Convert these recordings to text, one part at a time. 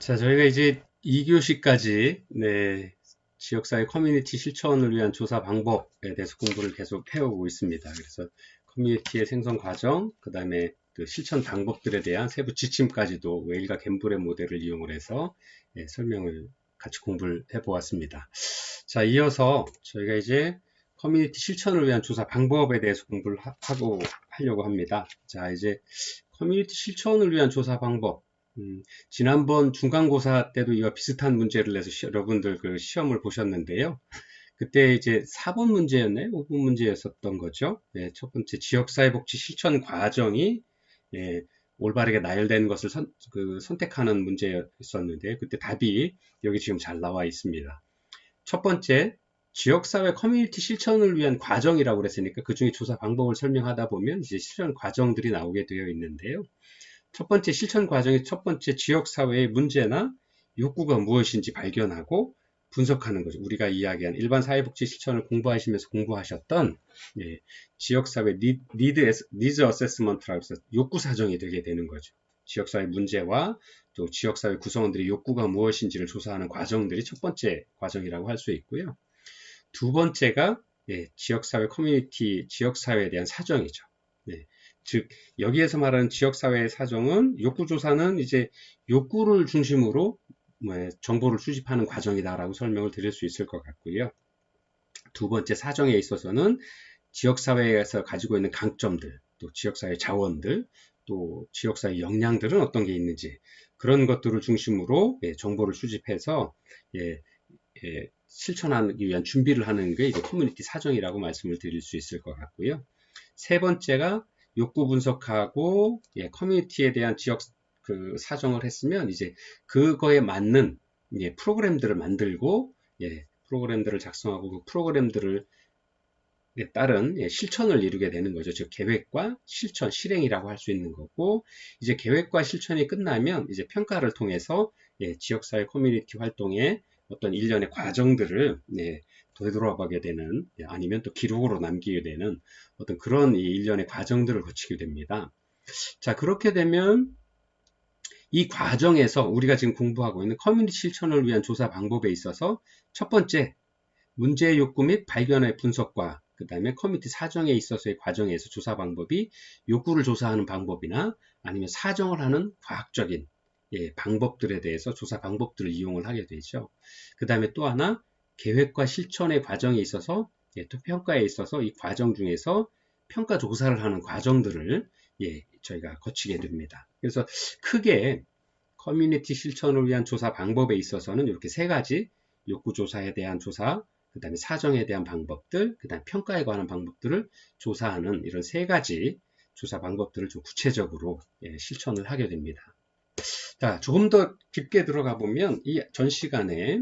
자, 저희가 이제 2교시까지 지역사회 커뮤니티 실천을 위한 조사 방법에 대해서 공부를 계속 해오고 있습니다. 그래서 커뮤니티의 생성 과정, 그 다음에 그 실천 방법들에 대한 세부 지침까지도 웨일과 갬블의 모델을 이용을 해서 설명을 같이 공부를 해보았습니다. 자, 이어서 저희가 이제 커뮤니티 실천을 위한 조사 방법에 대해서 공부를 하려고 합니다. 자, 이제 커뮤니티 실천을 위한 조사 방법. 지난번 중간고사 때도 이와 비슷한 문제를 내서 여러분들 그 시험을 보셨는데요. 그때 이제 4번 문제였나요? 5번 문제였었던 거죠. 첫 번째 지역사회복지 실천 과정이 올바르게 나열된 것을 선택하는 문제였었는데 그때 답이 여기 지금 잘 나와 있습니다. 첫 번째 지역사회 커뮤니티 실천을 위한 과정이라고 그랬으니까 그 중에 조사 방법을 설명하다 보면 이제 실천 과정들이 나오게 되어 있는데요. 첫 번째 실천 과정의 첫 번째 지역사회의 문제나 욕구가 무엇인지 발견하고 분석하는 거죠. 우리가 이야기한 일반 사회복지 실천을 공부하시면서 공부하셨던 지역사회 니즈 어세스먼트라고 해서 욕구 사정이 되게 되는 거죠. 지역사회 문제와 또 지역사회 구성원들의 욕구가 무엇인지를 조사하는 과정들이 첫 번째 과정이라고 할 수 있고요. 두 번째가 지역사회 커뮤니티, 지역사회에 대한 사정이죠. 즉 여기에서 말하는 지역사회의 사정은 욕구조사는 이제 욕구를 중심으로 정보를 수집하는 과정이다라고 설명을 드릴 수 있을 것 같고요. 두 번째 사정에 있어서는 지역사회에서 가지고 있는 강점들, 또 지역사회 자원들, 또 지역사회 역량들은 어떤 게 있는지 그런 것들을 중심으로 정보를 수집해서 실천하기 위한 준비를 하는 게 이제 커뮤니티 사정이라고 말씀을 드릴 수 있을 것 같고요. 세 번째가 욕구 분석하고 커뮤니티에 대한 지역 사정을 했으면 이제 그거에 맞는 프로그램들을 만들고 프로그램들을 작성하고 그 프로그램들을 따른 실천을 이루게 되는 거죠. 즉 계획과 실천, 실행이라고 할 수 있는 거고 이제 계획과 실천이 끝나면 이제 평가를 통해서 지역사회 커뮤니티 활동의 어떤 일련의 과정들을 되돌아보게 되는 아니면 또 기록으로 남기게 되는 어떤 그런 일련의 과정들을 거치게 됩니다. 자, 그렇게 되면 이 과정에서 우리가 지금 공부하고 있는 커뮤니티 실천을 위한 조사 방법에 있어서 첫 번째 문제의 욕구 및 발견의 분석과 그 다음에 커뮤니티 사정에 있어서의 과정에서 조사 방법이 욕구를 조사하는 방법이나 아니면 사정을 하는 과학적인 방법들에 대해서 조사 방법들을 이용을 하게 되죠. 그 다음에 또 하나 계획과 실천의 과정에 있어서 또 평가에 있어서 이 과정 중에서 평가 조사를 하는 과정들을 저희가 거치게 됩니다. 그래서 크게 커뮤니티 실천을 위한 조사 방법에 있어서는 이렇게 세 가지 욕구 조사에 대한 조사, 그 다음에 사정에 대한 방법들, 그 다음에 평가에 관한 방법들을 조사하는 이런 세 가지 조사 방법들을 좀 구체적으로 실천을 하게 됩니다. 자, 조금 더 깊게 들어가 보면 이 전 시간에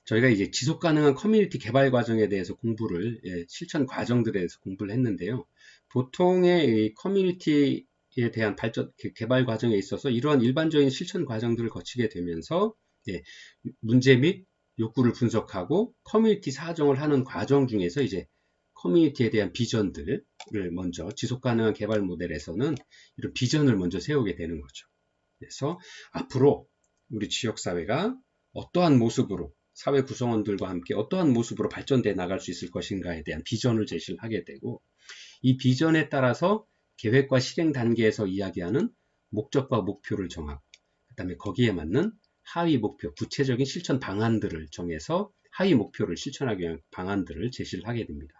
저희가 이제 지속 가능한 커뮤니티 개발 과정에 대해서 공부를 실천 과정들에 대해서 공부를 했는데요. 보통의 이 커뮤니티에 대한 발전 개발 과정에 있어서 이러한 일반적인 실천 과정들을 거치게 되면서 문제 및 욕구를 분석하고 커뮤니티 사정을 하는 과정 중에서 이제 커뮤니티에 대한 비전들을 먼저 지속 가능한 개발 모델에서는 이런 비전을 먼저 세우게 되는 거죠. 그래서 앞으로 우리 지역사회가 어떠한 모습으로 사회 구성원들과 함께 어떠한 모습으로 발전돼 나갈 수 있을 것인가에 대한 비전을 제시를 하게 되고 이 비전에 따라서 계획과 실행 단계에서 이야기하는 목적과 목표를 정하고 그 다음에 거기에 맞는 하위 목표, 구체적인 실천 방안들을 정해서 하위 목표를 실천하기 위한 방안들을 제시를 하게 됩니다.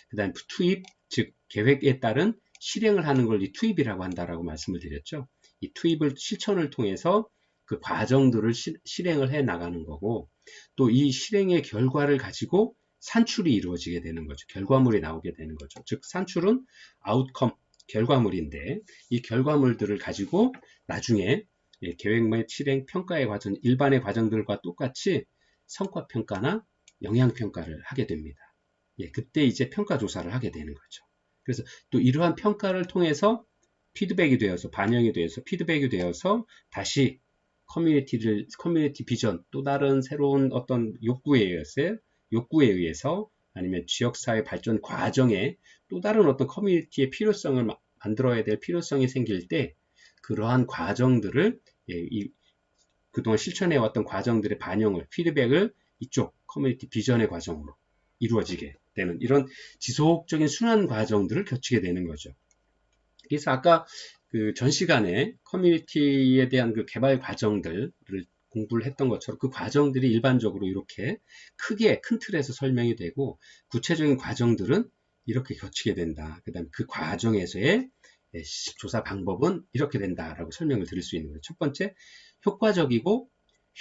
그 다음에 투입, 즉 계획에 따른 실행을 하는 걸 이 투입이라고 한다라고 말씀을 드렸죠. 이 투입을 실천을 통해서 그 과정들을 실행을 해 나가는 거고 또 이 실행의 결과를 가지고 산출이 이루어지게 되는 거죠. 결과물이 나오게 되는 거죠. 즉 산출은 아웃컴, 결과물인데 이 결과물들을 가지고 나중에 계획 및 실행 평가의 과정, 일반의 과정들과 똑같이 성과평가나 영향평가를 하게 됩니다. 그때 이제 평가조사를 하게 되는 거죠. 그래서 또 이러한 평가를 통해서 피드백이 되어서 반영이 되어서 피드백이 되어서 다시 커뮤니티 비전 또 다른 새로운 어떤 욕구에 의해서 아니면 지역사회 발전 과정에 또 다른 어떤 커뮤니티의 필요성을 만들어야 될 필요성이 생길 때 그러한 과정들을 그동안 실천해왔던 과정들의 반영을, 피드백을 이쪽 커뮤니티 비전의 과정으로 이루어지게 되는 이런 지속적인 순환 과정들을 거치게 되는 거죠. 그래서 아까 그 전 시간에 커뮤니티에 대한 그 개발 과정들을 공부를 했던 것처럼 그 과정들이 일반적으로 이렇게 크게 큰 틀에서 설명이 되고 구체적인 과정들은 이렇게 거치게 된다. 그 다음에 그 과정에서의 조사 방법은 이렇게 된다라고 설명을 드릴 수 있는 거예요. 첫 번째, 효과적이고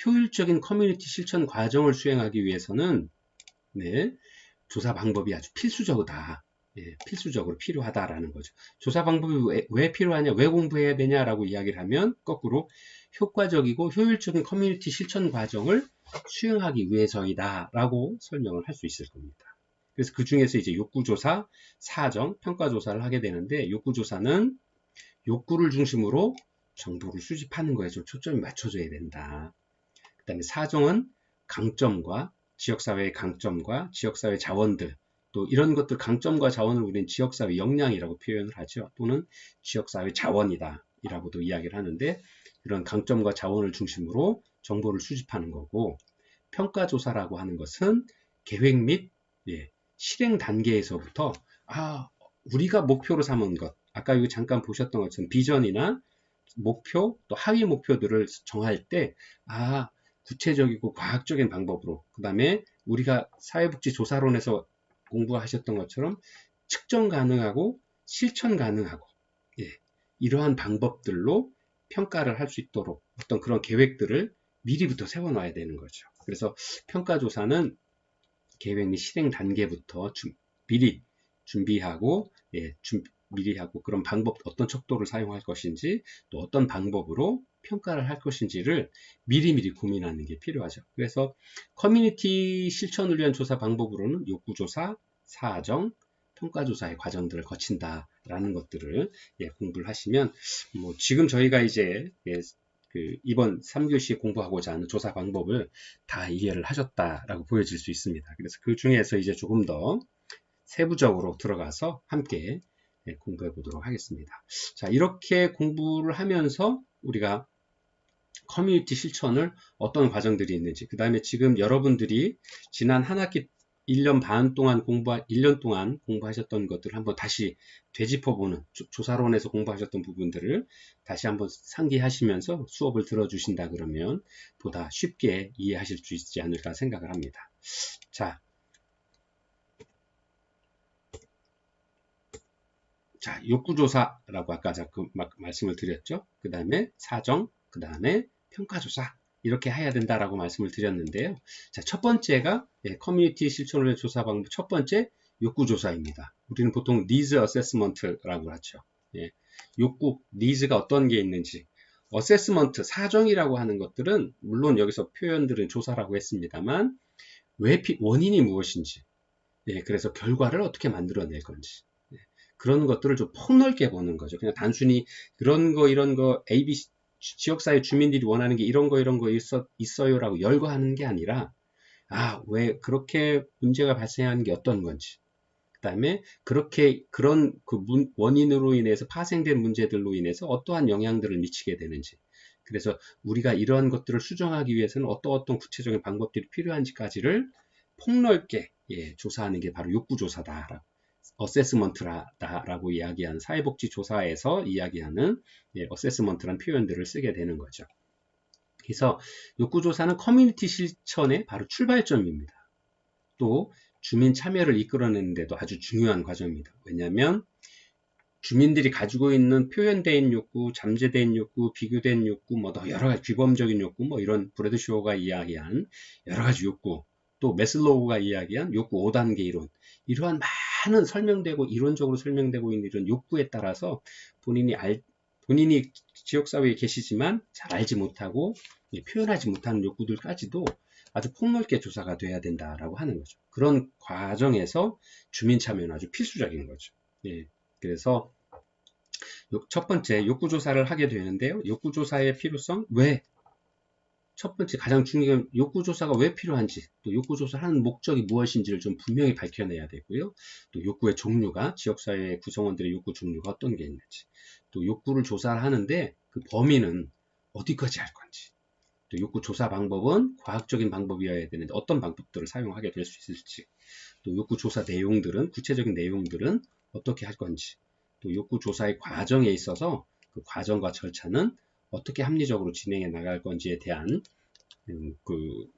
효율적인 커뮤니티 실천 과정을 수행하기 위해서는 네, 조사 방법이 아주 필수적이다. 예, 필수적으로 필요하다라는 거죠. 조사 방법이 왜 필요하냐, 왜 공부해야 되냐라고 이야기를 하면 거꾸로 효과적이고 효율적인 커뮤니티 실천 과정을 수행하기 위해서이다라고 설명을 할 수 있을 겁니다. 그래서 그 중에서 이제 욕구조사, 사정, 평가조사를 하게 되는데 욕구조사는 욕구를 중심으로 정보를 수집하는 거에 좀 초점이 맞춰져야 된다. 그 다음에 사정은 강점과 지역사회의 강점과 지역사회 자원들 또 이런 것들 강점과 자원을 우리는 지역사회 역량이라고 표현을 하죠. 또는 지역사회 자원이다 이라고도 이야기를 하는데 이런 강점과 자원을 중심으로 정보를 수집하는 거고 평가조사라고 하는 것은 계획 및 실행 단계에서부터 우리가 목표로 삼은 것 아까 여기 잠깐 보셨던 것처럼 비전이나 목표 또 하위 목표들을 정할 때 구체적이고 과학적인 방법으로 그 다음에 우리가 사회복지조사론에서 공부하셨던 것처럼 측정 가능하고 실천 가능하고 이러한 방법들로 평가를 할 수 있도록 어떤 그런 계획들을 미리부터 세워놔야 되는 거죠. 그래서 평가조사는 계획 및 실행 단계부터 미리 준비하고 미리 하고 그런 방법 어떤 척도를 사용할 것인지 또 어떤 방법으로 평가를 할 것인지를 미리미리 고민하는 게 필요하죠. 그래서 커뮤니티 실천을 위한 조사 방법으로는 욕구조사, 사정, 평가조사의 과정들을 거친다라는 것들을 공부를 하시면 지금 저희가 이제 이번 3교시에 공부하고자 하는 조사 방법을 다 이해를 하셨다라고 보여질 수 있습니다. 그래서 그 중에서 이제 조금 더 세부적으로 들어가서 함께 공부해 보도록 하겠습니다. 자, 이렇게 공부를 하면서 우리가 커뮤니티 실천을 어떤 과정들이 있는지, 그 다음에 지금 여러분들이 지난 한 학기 1년 반 동안 1년 동안 공부하셨던 것들을 한번 다시 되짚어보는 조사론에서 공부하셨던 부분들을 다시 한번 상기하시면서 수업을 들어주신다 그러면 보다 쉽게 이해하실 수 있지 않을까 생각을 합니다. 자, 욕구조사라고 아까 말씀을 드렸죠. 그 다음에 사정, 그 다음에 평가조사 이렇게 해야 된다라고 말씀을 드렸는데요. 자, 첫 번째가 커뮤니티 실천을 조사 방법 첫 번째 욕구조사입니다. 우리는 보통 needs assessment라고 하죠. 욕구, needs가 어떤 게 있는지 assessment, 사정이라고 하는 것들은 물론 여기서 표현들은 조사라고 했습니다만 원인이 무엇인지 그래서 결과를 어떻게 만들어낼 건지 그런 것들을 좀 폭넓게 보는 거죠. 그냥 단순히 그런 거 이런 거 ABC 지역사회 주민들이 원하는 게 이런 거 있어요라고 열거하는 게 아니라 왜 그렇게 문제가 발생하는 게 어떤 건지 그 다음에 그런 원인으로 인해서 파생된 문제들로 인해서 어떠한 영향들을 미치게 되는지 그래서 우리가 이러한 것들을 수정하기 위해서는 어떤 구체적인 방법들이 필요한지까지를 폭넓게 조사하는 게 바로 욕구조사다. 어세스먼트라고 이야기하는 사회복지조사에서 이야기하는 어세스먼트라는 표현들을 쓰게 되는 거죠. 그래서 욕구조사는 커뮤니티 실천의 바로 출발점입니다. 또 주민 참여를 이끌어내는 데도 아주 중요한 과정입니다. 왜냐하면 주민들이 가지고 있는 표현된 욕구, 잠재된 욕구, 비교된 욕구, 여러 가지 규범적인 욕구, 이런 브래드쇼가 이야기한 여러 가지 욕구, 또 메슬로우가 이야기한 욕구 5단계 이론, 이러한 많은 설명되고 이론적으로 설명되고 있는 이런 욕구에 따라서 본인이 지역사회에 계시지만 잘 알지 못하고 표현하지 못하는 욕구들까지도 아주 폭넓게 조사가 돼야 된다라고 하는 거죠. 그런 과정에서 주민 참여는 아주 필수적인 거죠. 그래서 첫 번째 욕구조사를 하게 되는데요. 욕구조사의 필요성, 첫 번째 가장 중요한 욕구조사가 왜 필요한지 또 욕구조사를 하는 목적이 무엇인지를 좀 분명히 밝혀내야 되고요. 또 욕구의 종류가 지역사회 구성원들의 욕구 종류가 어떤 게 있는지 또 욕구를 조사를 하는데 그 범위는 어디까지 할 건지 또 욕구 조사 방법은 과학적인 방법이어야 되는데 어떤 방법들을 사용하게 될 수 있을지, 또 욕구 조사 내용들은 구체적인 내용들은 어떻게 할 건지, 또 욕구 조사의 과정에 있어서 그 과정과 절차는 어떻게 합리적으로 진행해 나갈 건지에 대한 그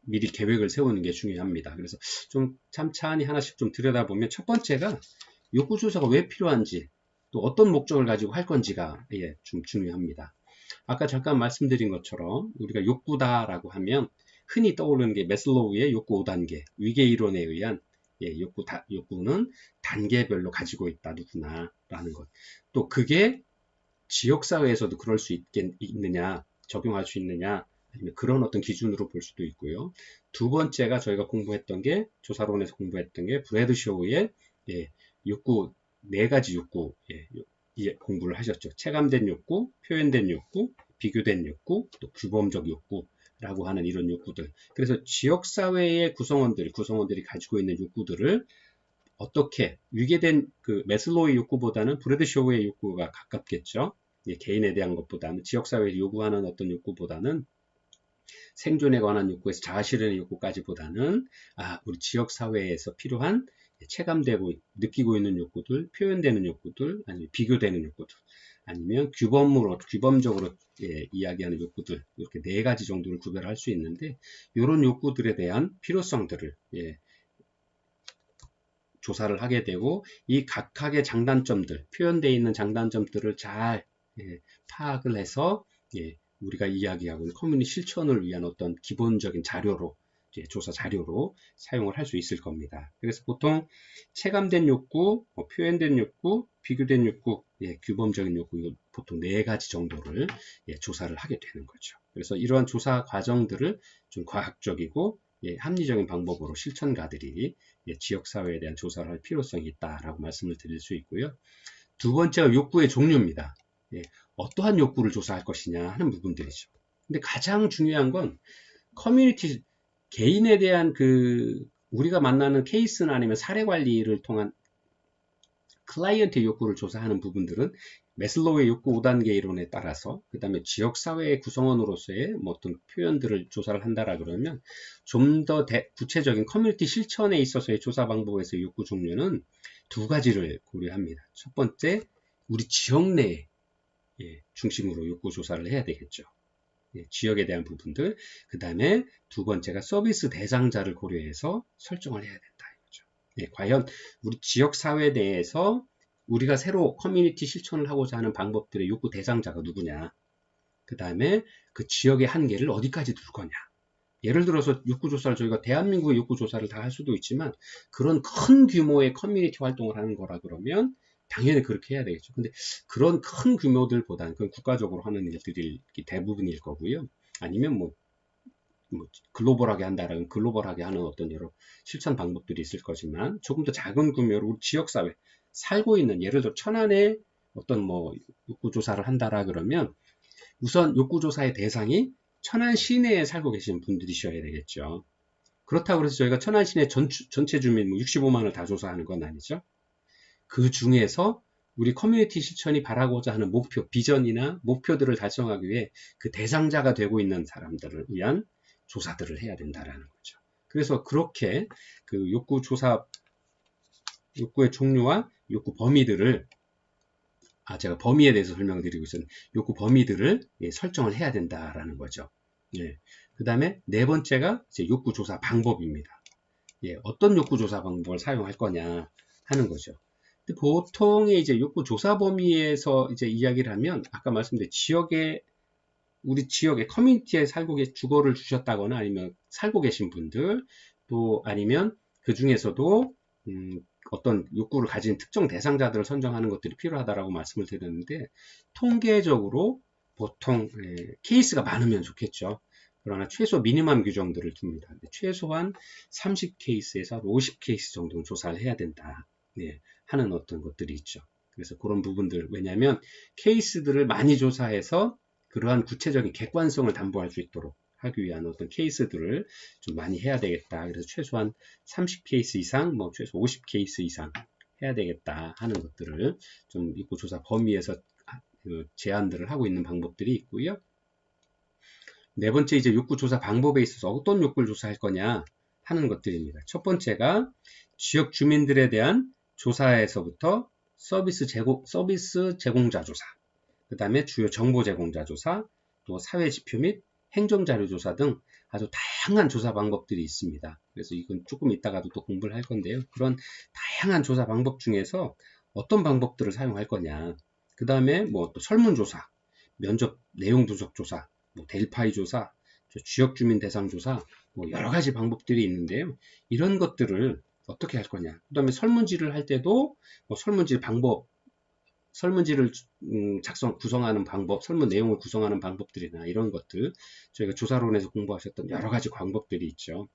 미리 계획을 세우는 게 중요합니다. 그래서 좀 찬찬히 하나씩 좀 들여다보면 첫 번째가 욕구 조사가 왜 필요한지, 또 어떤 목적을 가지고 할 건지가 좀 중요합니다. 아까 잠깐 말씀드린 것처럼 우리가 욕구다라고 하면 흔히 떠오르는 게 매슬로우의 욕구 5단계 위계 이론에 의한 욕구는 단계별로 가지고 있다 누구나 라는 것. 또 그게 지역사회에서도 그럴 수 있느냐, 적용할 수 있느냐, 아니면 그런 어떤 기준으로 볼 수도 있고요. 두 번째가 저희가 공부했던 게, 조사론에서 공부했던 게 브래드쇼우의 욕구, 네 가지 욕구 공부를 하셨죠. 체감된 욕구, 표현된 욕구, 비교된 욕구, 또 규범적 욕구라고 하는 이런 욕구들. 그래서 지역사회의 구성원들이 가지고 있는 욕구들을 어떻게 위계된 그 매슬로우의 욕구보다는 브래드쇼우의 욕구가 가깝겠죠. 개인에 대한 것보다는 지역사회에 요구하는 어떤 욕구보다는 생존에 관한 욕구에서 자아실현의 욕구까지보다는 우리 지역사회에서 필요한 체감되고 느끼고 있는 욕구들, 표현되는 욕구들, 아니면 비교되는 욕구들, 아니면 규범적으로 이야기하는 욕구들, 이렇게 네 가지 정도를 구별할 수 있는데 이런 욕구들에 대한 필요성들을 조사를 하게 되고 이 각각의 장단점들, 표현되어 있는 장단점들을 잘 파악을 해서 우리가 이야기하고 있는 커뮤니티 실천을 위한 어떤 기본적인 자료로, 조사 자료로 사용을 할 수 있을 겁니다. 그래서 보통 체감된 욕구, 표현된 욕구, 비교된 욕구, 규범적인 욕구, 보통 네 가지 정도를 조사를 하게 되는 거죠. 그래서 이러한 조사 과정들을 좀 과학적이고 합리적인 방법으로 실천가들이 지역사회에 대한 조사를 할 필요성이 있다라고 말씀을 드릴 수 있고요. 두 번째가 욕구의 종류입니다. 어떠한 욕구를 조사할 것이냐 하는 부분들이죠. 근데 가장 중요한 건 커뮤니티, 개인에 대한 우리가 만나는 케이스나 아니면 사례 관리를 통한 클라이언트의 욕구를 조사하는 부분들은 매슬로우의 욕구 5단계 이론에 따라서, 그 다음에 지역사회의 구성원으로서의 어떤 표현들을 조사를 한다라 그러면 좀 더 구체적인 커뮤니티 실천에 있어서의 조사 방법에서의 욕구 종류는 두 가지를 고려합니다. 첫 번째, 우리 지역 내에 중심으로 욕구 조사를 해야 되겠죠. 지역에 대한 부분들. 그 다음에 두 번째가 서비스 대상자를 고려해서 설정을 해야 된다. 이거죠. 과연 우리 지역사회 내에서 우리가 새로 커뮤니티 실천을 하고자 하는 방법들의 욕구 대상자가 누구냐. 그 다음에 그 지역의 한계를 어디까지 둘 거냐. 예를 들어서 욕구조사를 저희가 대한민국의 욕구조사를 다 할 수도 있지만 그런 큰 규모의 커뮤니티 활동을 하는 거라 그러면 당연히 그렇게 해야 되겠죠. 근데 그런 큰 규모들보다는 그건 국가적으로 하는 일들이 대부분일 거고요. 아니면 뭐 글로벌하게 한다라는 글로벌하게 하는 어떤 여러 실천 방법들이 있을 거지만 조금 더 작은 규모로 우리 지역사회 살고 있는, 예를 들어 천안에 어떤 욕구조사를 한다라 그러면 우선 욕구조사의 대상이 천안 시내에 살고 계신 분들이셔야 되겠죠. 그렇다고 해서 저희가 천안 시내 전체 주민 65만을 다 조사하는 건 아니죠. 그 중에서 우리 커뮤니티 실천이 바라고자 하는 목표, 비전이나 목표들을 달성하기 위해 그 대상자가 되고 있는 사람들을 위한 조사들을 해야 된다라는 거죠. 그래서 그렇게 그 욕구의 종류와 욕구 범위들을, 제가 범위에 대해서 설명드리고 있었는데 욕구 범위들을 설정을 해야 된다라는 거죠. 그 다음에 네 번째가 이제 욕구 조사 방법입니다. 어떤 욕구 조사 방법을 사용할 거냐 하는 거죠. 근데 보통의 이제 욕구 조사 범위에서 이제 이야기를 하면 아까 말씀드린 우리 지역의 커뮤니티에 주거를 주셨다거나 아니면 살고 계신 분들, 또 아니면 그 중에서도 어떤 욕구를 가진 특정 대상자들을 선정하는 것들이 필요하다라고 말씀을 드렸는데 통계적으로 보통 케이스가 많으면 좋겠죠. 그러나 최소 미니멈 규정들을 둡니다. 최소한 30케이스에서 50케이스 정도는 조사를 해야 된다 하는 어떤 것들이 있죠. 그래서 그런 부분들, 왜냐하면 케이스들을 많이 조사해서 그러한 구체적인 객관성을 담보할 수 있도록 하기 위한 어떤 케이스들을 좀 많이 해야 되겠다. 그래서 최소한 30케이스 이상, 최소 50케이스 이상 해야 되겠다 하는 것들을 좀 욕구조사 범위에서 제안들을 하고 있는 방법들이 있고요. 네 번째 이제 욕구 조사 방법에 있어서 어떤 욕구를 조사할 거냐 하는 것들입니다. 첫 번째가 지역 주민들에 대한 조사에서부터 서비스 제공자 조사, 그 다음에 주요 정보 제공자 조사, 또 사회 지표 및 행정자료 조사 등 아주 다양한 조사 방법들이 있습니다. 그래서 이건 조금 이따가도 또 공부를 할 건데요. 그런 다양한 조사 방법 중에서 어떤 방법들을 사용할 거냐. 그 다음에 뭐 또 설문조사, 면접 내용 분석 조사, 뭐 델파이 조사, 지역 주민 대상 조사, 뭐 여러 가지 방법들이 있는데요. 이런 것들을 어떻게 할 거냐. 그 다음에 설문지를 할 때도 뭐 설문지 방법, 설문지를 구성하는 방법, 설문 내용을 구성하는 방법들이나 이런 것들, 저희가 조사론에서 공부하셨던 여러 가지 방법들이 있죠.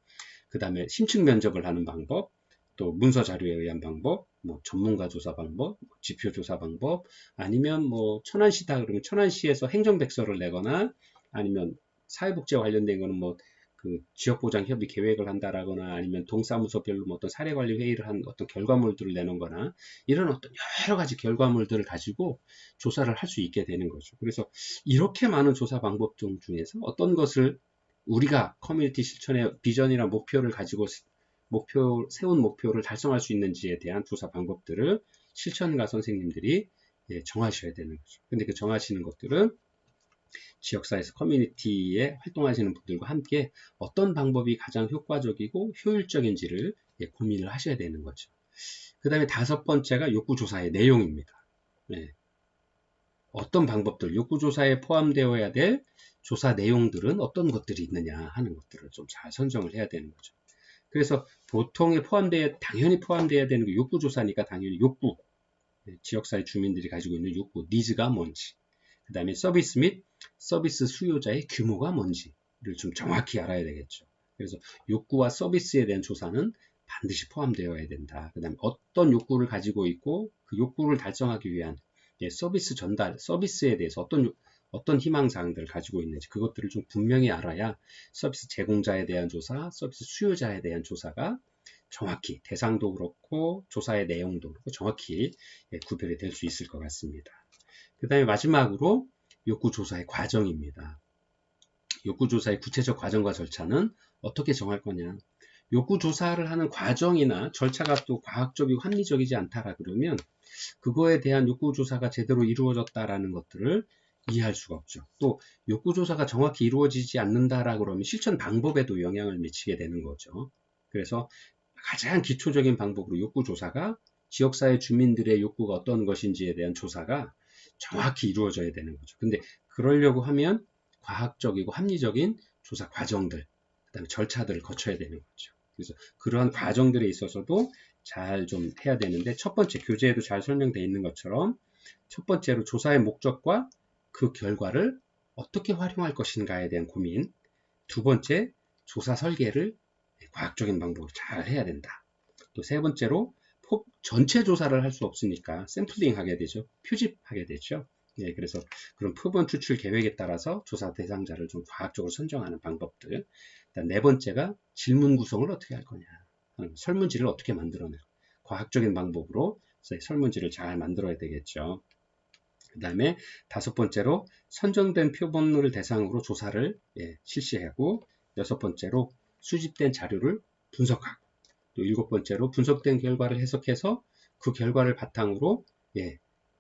그 다음에 심층 면접을 하는 방법, 또 문서 자료에 의한 방법, 뭐 전문가 조사 방법, 지표 조사 방법, 아니면 뭐 천안시다 그러면 천안시에서 행정백서를 내거나, 아니면 사회복지와 관련된 거는 뭐 그 지역보장협의 계획을 한다라거나, 아니면 동사무소별로 뭐 어떤 사례관리 회의를 한 어떤 결과물들을 내는 거나, 이런 어떤 여러 가지 결과물들을 가지고 조사를 할 수 있게 되는 거죠. 그래서 이렇게 많은 조사 방법 중에서 어떤 것을 우리가 커뮤니티 실천의 비전이나 목표를 가지고 세운 목표를 달성할 수 있는지에 대한 조사 방법들을 실천가 선생님들이 정하셔야 되는 거죠. 근데 그 정하시는 것들은 지역사회에서 커뮤니티에 활동하시는 분들과 함께 어떤 방법이 가장 효과적이고 효율적인지를 고민을 하셔야 되는 거죠. 그 다음에 다섯 번째가 욕구조사의 내용입니다. 네. 어떤 방법들, 욕구조사에 포함되어야 될 조사 내용들은 어떤 것들이 있느냐 하는 것들을 좀 잘 선정을 해야 되는 거죠. 그래서 보통에 당연히 포함되어야 되는 게 욕구조사니까 당연히 욕구, 지역사회 주민들이 가지고 있는 욕구, 니즈가 뭔지, 그 다음에 서비스 및 서비스 수요자의 규모가 뭔지를 좀 정확히 알아야 되겠죠. 그래서 욕구와 서비스에 대한 조사는 반드시 포함되어야 된다. 그 다음에 어떤 욕구를 가지고 있고 그 욕구를 달성하기 위한 서비스 전달, 서비스에 대해서 어떤 희망사항들을 가지고 있는지 그것들을 좀 분명히 알아야 서비스 제공자에 대한 조사, 서비스 수요자에 대한 조사가 정확히 대상도 그렇고 조사의 내용도 그렇고 정확히 구별이 될 수 있을 것 같습니다. 그 다음에 마지막으로 욕구조사의 과정입니다. 욕구조사의 구체적 과정과 절차는 어떻게 정할 거냐. 욕구조사를 하는 과정이나 절차가 또 과학적이고 합리적이지 않다라 그러면 그거에 대한 욕구조사가 제대로 이루어졌다라는 것들을 이해할 수가 없죠. 또 욕구조사가 정확히 이루어지지 않는다라 그러면 실천 방법에도 영향을 미치게 되는 거죠. 그래서 가장 기초적인 방법으로 욕구조사가 지역사회 주민들의 욕구가 어떤 것인지에 대한 조사가 정확히 이루어져야 되는 거죠. 근데 그러려고 하면 과학적이고 합리적인 조사 과정들, 그다음에 절차들을 거쳐야 되는 거죠. 그래서 그러한 과정들에 있어서도 잘 좀 해야 되는데, 첫 번째 교재에도 잘 설명되어 있는 것처럼 첫 번째로 조사의 목적과 그 결과를 어떻게 활용할 것인가에 대한 고민, 두 번째 조사 설계를 과학적인 방법으로 잘 해야 된다. 또 세 번째로 전체 조사를 할 수 없으니까 샘플링 하게 되죠. 표집하게 되죠. 예, 그래서 그런 표본 추출 계획에 따라서 조사 대상자를 좀 과학적으로 선정하는 방법들. 네 번째가 질문 구성을 어떻게 할 거냐. 설문지를 어떻게 만들어내. 과학적인 방법으로 설문지를 잘 만들어야 되겠죠. 그 다음에 다섯 번째로 선정된 표본을 대상으로 조사를 실시하고, 여섯 번째로 수집된 자료를 분석하고, 또 일곱 번째로 분석된 결과를 해석해서 그 결과를 바탕으로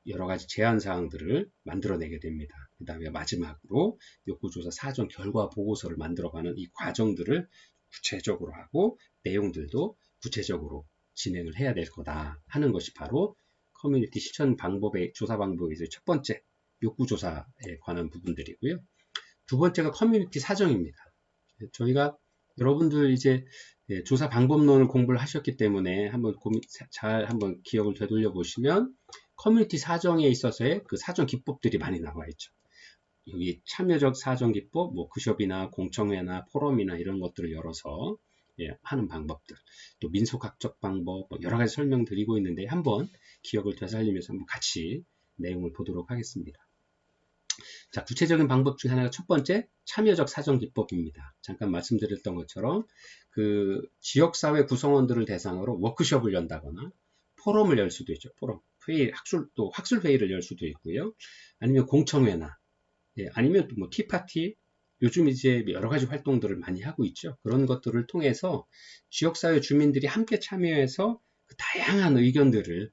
여러 가지 제안 사항들을 만들어내게 됩니다. 그 다음에 마지막으로 욕구조사 사전 결과 보고서를 만들어가는 이 과정들을 구체적으로 하고 내용들도 구체적으로 진행을 해야 될 거다 하는 것이 바로 커뮤니티 실천 방법의 조사 방법에서 첫 번째 욕구조사에 관한 부분들이고요. 두 번째가 커뮤니티 사정입니다. 저희가 여러분들 이제 조사 방법론을 공부를 하셨기 때문에 한번 한번 기억을 되돌려 보시면 커뮤니티 사정에 있어서의 그 사정 기법들이 많이 나와 있죠. 여기 참여적 사정 기법, 뭐 워크숍이나 공청회나 포럼이나 이런 것들을 열어서 하는 방법들, 또 민속학적 방법, 뭐 여러 가지 설명드리고 있는데 한번 기억을 되살리면서 한번 같이 내용을 보도록 하겠습니다. 자, 구체적인 방법 중 하나가 첫 번째 참여적 사정 기법입니다. 잠깐 말씀드렸던 것처럼 그 지역사회 구성원들을 대상으로 워크숍을 연다거나 포럼을 열 수도 있죠. 포럼, 회의, 학술 회의를 열 수도 있고요. 아니면 공청회나 아니면 또 뭐 티파티, 요즘 이제 여러 가지 활동들을 많이 하고 있죠. 그런 것들을 통해서 지역사회 주민들이 함께 참여해서 그 다양한 의견들을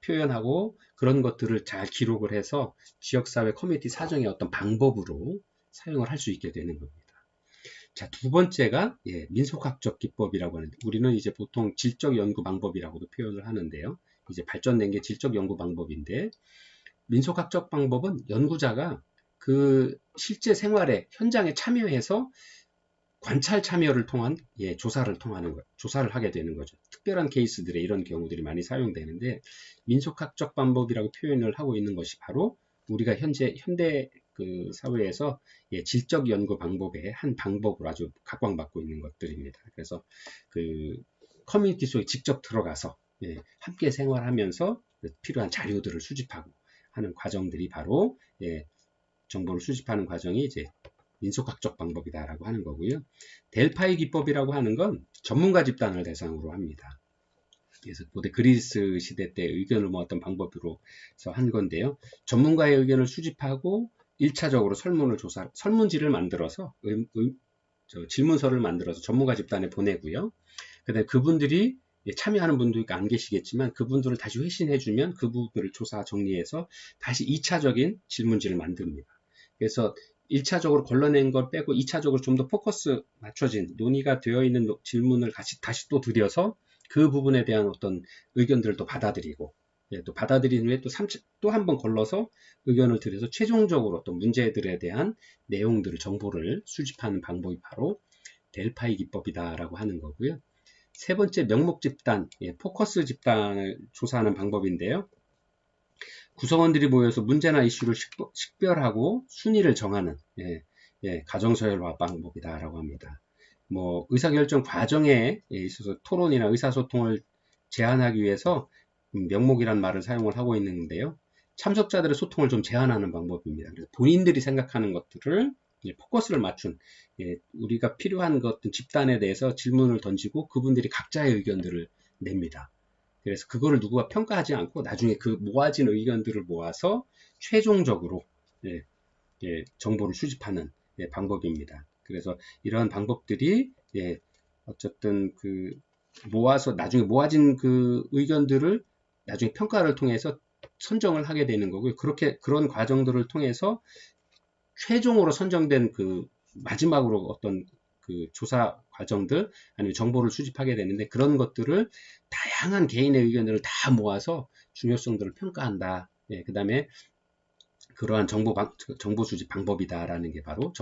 표현하고 그런 것들을 잘 기록을 해서 지역사회 커뮤니티 사정의 어떤 방법으로 사용을 할 수 있게 되는 겁니다. 자, 두 번째가 민속학적 기법이라고 하는데 우리는 이제 보통 질적 연구 방법이라고도 표현을 하는데요. 이제 발전된 게 질적 연구 방법인데 민속학적 방법은 연구자가 그 실제 생활에 현장에 참여해서 관찰 참여를 통한 조사를 하게 되는 거죠. 특별한 케이스들에 이런 경우들이 많이 사용되는데 민속학적 방법이라고 표현을 하고 있는 것이 바로 우리가 현대 그 사회에서 질적 연구 방법의 한 방법으로 아주 각광받고 있는 것들입니다. 그래서 그 커뮤니티 속에 직접 들어가서 함께 생활하면서 필요한 자료들을 수집하고 하는 과정들이 바로 정보를 수집하는 과정이 이제 민속학적 방법이다라고 하는 거고요. 델파이 기법이라고 하는 건 전문가 집단을 대상으로 합니다. 그래서 고대 그리스 시대 때 의견을 모았던 방법으로 한 건데요. 전문가의 의견을 수집하고 1차적으로 설문지를 만들어서 질문서를 만들어서 전문가 집단에 보내고요. 그다음에 그분들이 참여하는 분도 안 계시겠지만 그분들을 다시 회신해주면 그 부분을 조사 정리해서 다시 2차적인 질문지를 만듭니다. 그래서 1차적으로 걸러낸 걸 빼고 2차적으로 좀 더 포커스 맞춰진 논의가 되어 있는 질문을 다시 또 들여서 그 부분에 대한 어떤 의견들을 또 받아들이고 또 받아들인 후에 또 한 번 걸러서 의견을 들여서 최종적으로 어떤 문제들에 대한 내용들을 정보를 수집하는 방법이 바로 델파이 기법이다라고 하는 거고요. 세 번째 명목 집단, 포커스 집단을 조사하는 방법인데요. 구성원들이 모여서 문제나 이슈를 식별하고 순위를 정하는 가정서열화 방법이다라고 합니다. 뭐 의사결정 과정에 있어서 토론이나 의사소통을 제한하기 위해서 명목이란 말을 사용을 하고 있는데요. 참석자들의 소통을 좀 제한하는 방법입니다. 그래서 본인들이 생각하는 것들을 포커스를 맞춘 우리가 필요한 것들 집단에 대해서 질문을 던지고 그분들이 각자의 의견들을 냅니다. 그래서 그거를 누구가 평가하지 않고 나중에 그 모아진 의견들을 모아서 최종적으로 정보를 수집하는 방법입니다. 그래서 이러한 방법들이 어쨌든 그 모아서 나중에 모아진 그 의견들을 나중에 평가를 통해서 선정을 하게 되는 거고요. 그런 과정들을 통해서 최종으로 선정된 그 마지막으로 어떤 그 조사 과정들 아니면 정보를 수집하게 되는데 그런 것들을 다양한 개인의 의견들을 다 모아서 중요성들을 평가한다. 그 다음에 그러한 정보 수집 방법이다라는 게 바로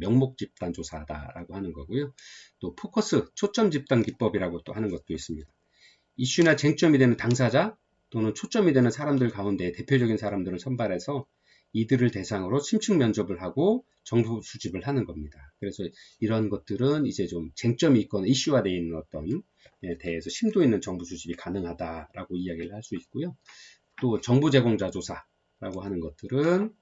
명목 집단 조사다라고 하는 거고요. 또 포커스 초점 집단 기법이라고 또 하는 것도 있습니다. 이슈나 쟁점이 되는 당사자 또는 초점이 되는 사람들 가운데 대표적인 사람들을 선발해서 이들을 대상으로 심층 면접을 하고 정보 수집을 하는 겁니다. 그래서 이런 것들은 이제 좀 쟁점이 있거나 이슈화되어 있는 어떤 대해서 심도 있는 정보 수집이 가능하다라고 이야기를 할 수 있고요. 또 정보 제공자 조사라고 하는 것들은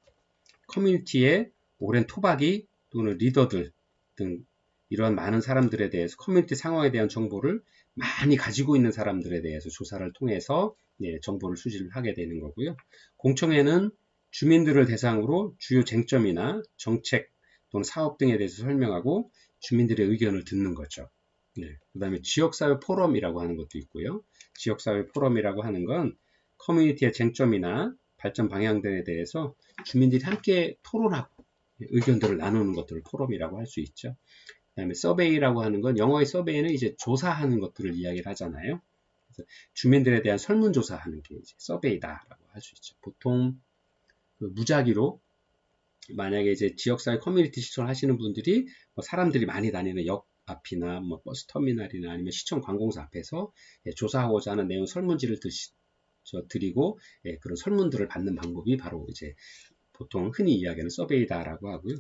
커뮤니티의 오랜 토박이 또는 리더들 등 이러한 많은 사람들에 대해서 커뮤니티 상황에 대한 정보를 많이 가지고 있는 사람들에 대해서 조사를 통해서 정보를 수집을 하게 되는 거고요. 공청회는 주민들을 대상으로 주요 쟁점이나 정책 또는 사업 등에 대해서 설명하고 주민들의 의견을 듣는 거죠. 그 다음에 지역사회 포럼이라고 하는 것도 있고요. 지역사회 포럼이라고 하는 건 커뮤니티의 쟁점이나 발전 방향들에 대해서 주민들이 함께 토론하고 의견들을 나누는 것들을 포럼이라고 할 수 있죠. 그 다음에 서베이라고 하는 건 영어의 서베이는 이제 조사하는 것들을 이야기를 하잖아요. 그래서 주민들에 대한 설문조사하는 게 이제 서베이다라고 할 수 있죠. 보통 그 무작위로 만약에 이제 지역사회 커뮤니티 시설 하시는 분들이 뭐 사람들이 많이 다니는 역 앞이나 뭐 버스 터미널이나 아니면 시청 관공서 앞에서 조사하고자 하는 내용 설문지를 드리고 그런 설문들을 받는 방법이 바로 이제 보통 흔히 이야기하는 서베이다라고 하고요.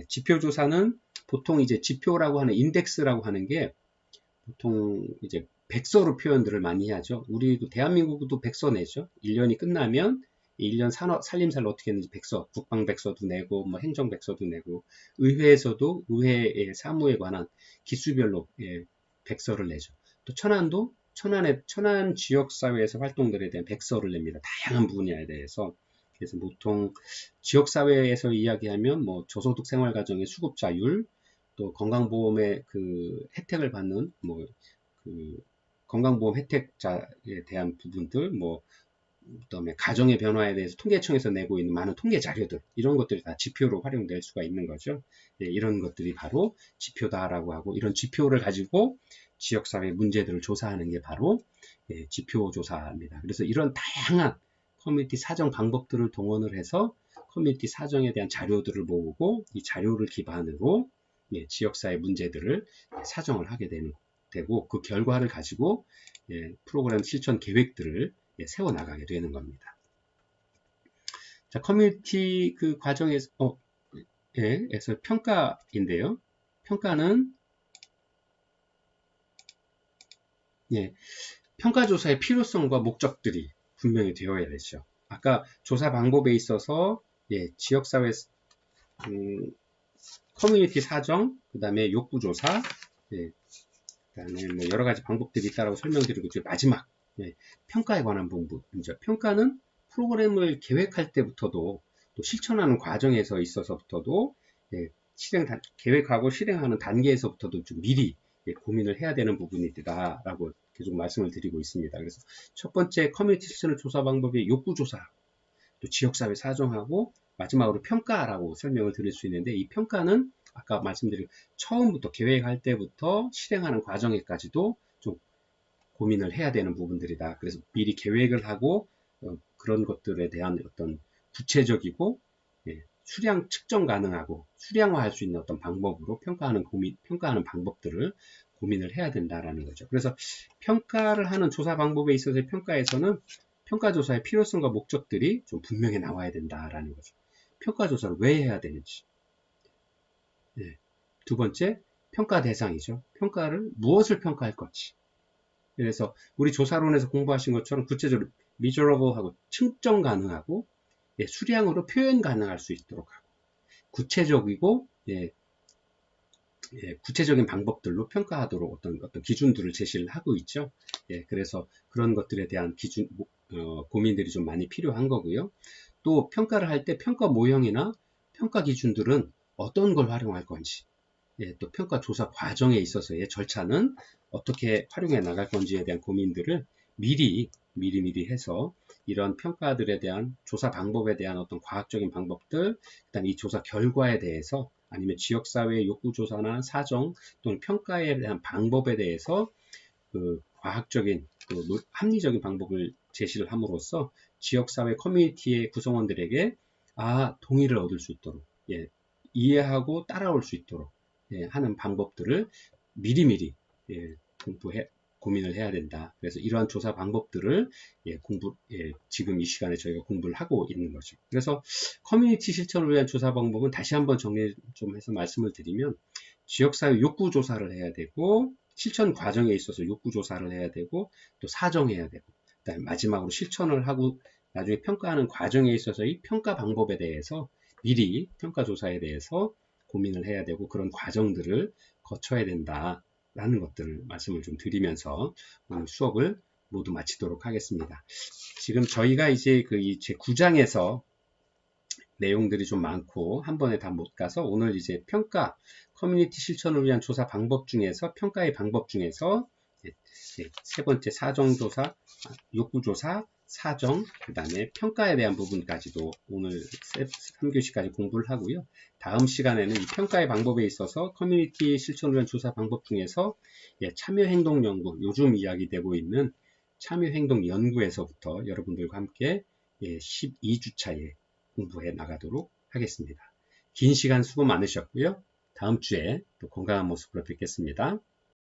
지표조사는 보통 이제 지표라고 하는 인덱스라고 하는 게 보통 이제 백서로 표현들을 많이 하죠. 우리도 대한민국도 백서 내죠. 1년이 끝나면 1년 살림살을 어떻게 했는지 백서, 국방백서도 내고 뭐 행정백서도 내고 의회에서도 의회의 사무에 관한 기수별로 백서를 내죠. 또 천안도 천안 지역사회에서 활동들에 대한 백서를 냅니다. 다양한 분야에 대해서. 그래서 보통 지역사회에서 이야기하면 뭐 저소득 생활가정의 수급자율, 또 건강보험의 그 혜택을 받는 뭐 그 건강보험 혜택자에 대한 부분들, 뭐 그다음에 가정의 변화에 대해서 통계청에서 내고 있는 많은 통계 자료들, 이런 것들이 다 지표로 활용될 수가 있는 거죠. 예, 이런 것들이 바로 지표다라고 하고, 이런 지표를 가지고 지역사회 문제들을 조사하는 게 바로 예, 지표조사입니다. 그래서 이런 다양한 커뮤니티 사정 방법들을 동원을 해서 커뮤니티 사정에 대한 자료들을 모으고, 이 자료를 기반으로 예, 지역사회 문제들을 사정을 하게 되고, 그 결과를 가지고 예, 프로그램 실천 계획들을 예, 세워나가게 되는 겁니다. 자, 커뮤니티 그 과정에서 예, 에서 평가인데요. 평가는 예, 평가조사의 필요성과 목적들이 분명히 되어야 되죠. 아까 조사 방법에 있어서 예, 지역사회 커뮤니티 사정, 그 다음에 욕구조사, 예, 그다음에 뭐 여러 가지 방법들이 있다라고 설명드리고, 마지막 예, 평가에 관한 부분이죠. 평가는 프로그램을 계획할 때부터도, 또 실천하는 과정에서 있어서부터도 예, 계획하고 실행하는 단계에서부터도 좀 미리 예, 고민을 해야 되는 부분이다라고 계속 말씀을 드리고 있습니다. 그래서 첫 번째 커뮤니티 실천을 조사 방법이 욕구조사, 또 지역사회 사정하고, 마지막으로 평가라고 설명을 드릴 수 있는데, 이 평가는 아까 말씀드린 처음부터 계획할 때부터 실행하는 과정에까지도 좀 고민을 해야 되는 부분들이다. 그래서 미리 계획을 하고 그런 것들에 대한 어떤 구체적이고 예, 수량 측정 가능하고 수량화할 수 있는 어떤 방법으로 평가하는 방법들을 고민을 해야 된다라는 거죠. 그래서 평가를 하는 조사 방법에 있어서의 평가에서는 평가조사의 필요성과 목적들이 좀 분명히 나와야 된다라는 거죠. 평가조사를 왜 해야 되는지. 네. 두 번째, 평가 대상이죠. 평가를 무엇을 평가할 건지. 그래서 우리 조사론에서 공부하신 것처럼 구체적으로 measurable하고 측정 가능하고 예, 수량으로 표현 가능할 수 있도록 하고, 구체적이고 예, 구체적인 방법들로 평가하도록 어떤 기준들을 제시를 하고 있죠. 예, 그래서 그런 것들에 대한 고민들이 좀 많이 필요한 거고요. 또 평가를 할 때 평가 모형이나 평가 기준들은 어떤 걸 활용할 건지, 예, 또 평가 조사 과정에 있어서의 절차는 어떻게 활용해 나갈 건지에 대한 고민들을 미리 해서 이런 평가들에 대한 조사 방법에 대한 어떤 과학적인 방법들, 그다음 이 조사 결과에 대해서, 아니면 지역사회 욕구조사나 사정 또는 평가에 대한 방법에 대해서 그 과학적인 합리적인 방법을 제시를 함으로써 지역사회 커뮤니티의 구성원들에게 동의를 얻을 수 있도록 예, 이해하고 따라올 수 있도록 예, 하는 방법들을 미리미리 예, 고민을 해야 된다. 그래서 이러한 조사 방법들을 지금 이 시간에 저희가 공부를 하고 있는 거죠. 그래서 커뮤니티 실천을 위한 조사 방법은 다시 한번 정리 좀 해서 말씀을 드리면, 지역사회 욕구조사를 해야 되고, 실천 과정에 있어서 욕구조사를 해야 되고, 또 사정해야 되고, 그다음에 마지막으로 실천을 하고 나중에 평가하는 과정에 있어서 이 평가 방법에 대해서 미리 평가조사에 대해서 고민을 해야 되고, 그런 과정들을 거쳐야 된다라는 것들을 말씀을 좀 드리면서 오늘 수업을 모두 마치도록 하겠습니다. 지금 저희가 이제 제 9장에서 내용들이 좀 많고 한 번에 다 못 가서, 오늘 이제 평가, 커뮤니티 실천을 위한 조사 방법 중에서, 평가의 방법 중에서 세 번째 사정조사, 욕구조사, 사정, 그 다음에 평가에 대한 부분까지도 오늘 3교시까지 공부를 하고요. 다음 시간에는 이 평가의 방법에 있어서 커뮤니티 실천을 위한 조사 방법 중에서 참여행동연구, 요즘 이야기되고 있는 참여행동연구에서부터 여러분들과 함께 12주차에 공부해 나가도록 하겠습니다. 긴 시간 수고 많으셨고요. 다음 주에 또 건강한 모습으로 뵙겠습니다.